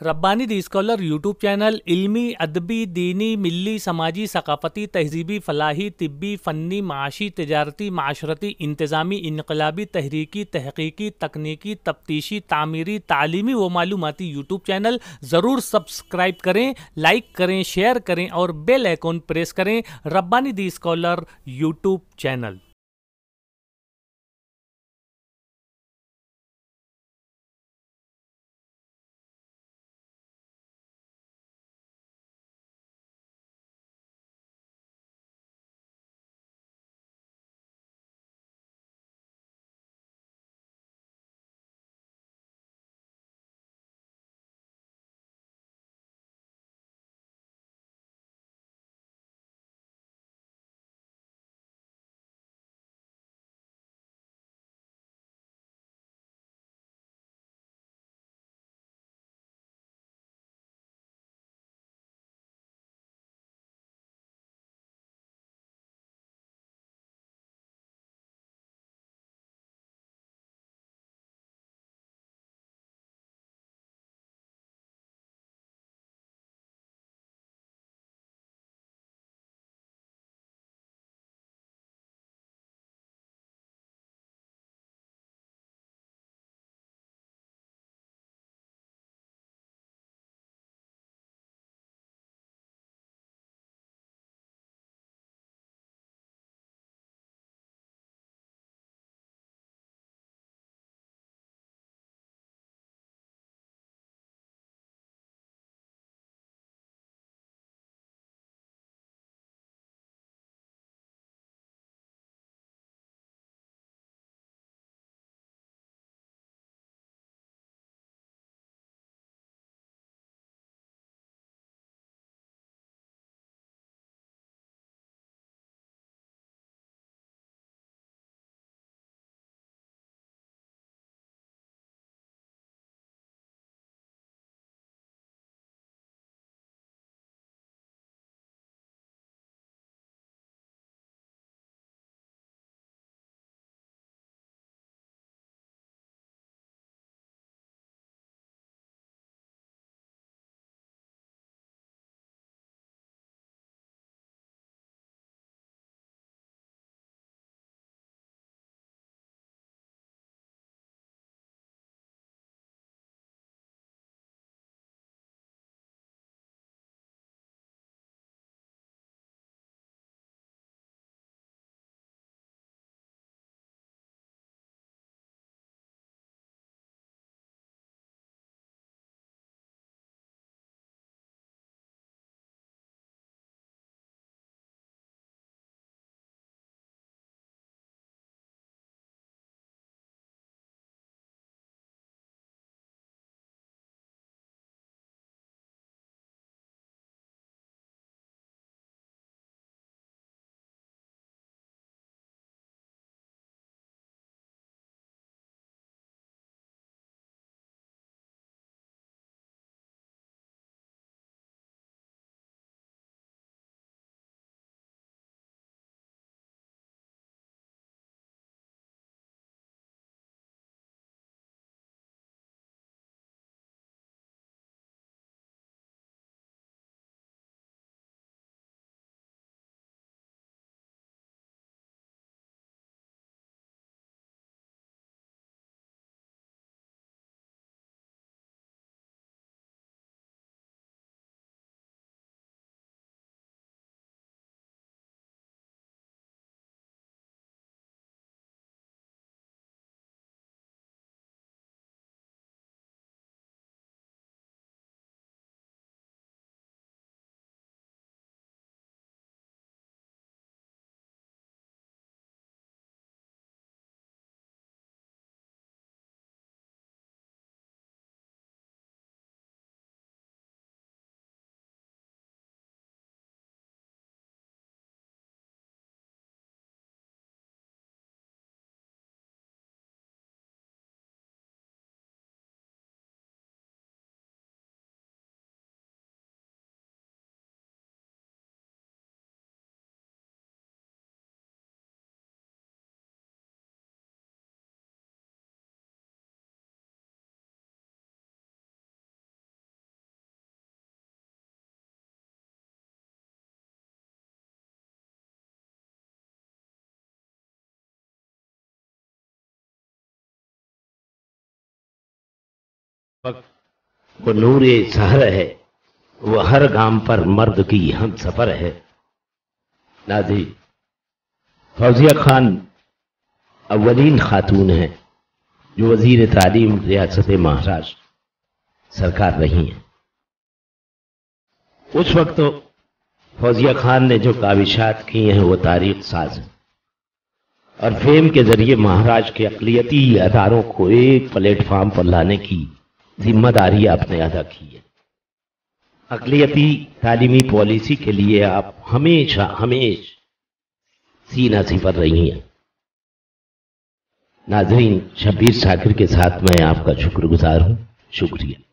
रब्बानी दी scholar YouTube channel इल्मी, अदबी, दीनी, मिल्ली, समाजी, सकाफ़ती, तहज़ीबी, फ़लाही, तिब्बी, फ़न्नी, माशी, तिजारती, माशरती, इंतज़ामी, इनकलाबी, तहरीकी, तहक़ीक़ी, तकनीकी, तफ्तीशी, तामीरी, तालीमी व मालूमाती यूट्यूब चैनल ज़रूर सब्सक्राइब करें, लाइक करें, शेयर करें और बेल आइकॉन प्रेस करें। रब्बानी दी स्कॉलर यूट्यूब चैनल। वक्त वो नूरे सहर है, वो हर गाम पर मर्द की हम सफर है। नाज़रीन, फौजिया खान अव्वलीन खातून हैं जो वजीर तालीम रियासत महाराष्ट्र सरकार रही हैं। उस वक्त तो फौजिया खान ने जो काविशात की हैं वो तारीख साज है और फेम के जरिए महाराष्ट्र के अक़लियती अदारों को एक प्लेटफॉर्म पर लाने की जिम्मेदारी आपने अदा की है। अक़लियती तालीमी पॉलिसी के लिए आप हमेशा सीना सिपर रही हैं। नाज़रीन, शब्बीर शाकिर के साथ मैं आपका शुक्रगुजार हूं। शुक्रिया।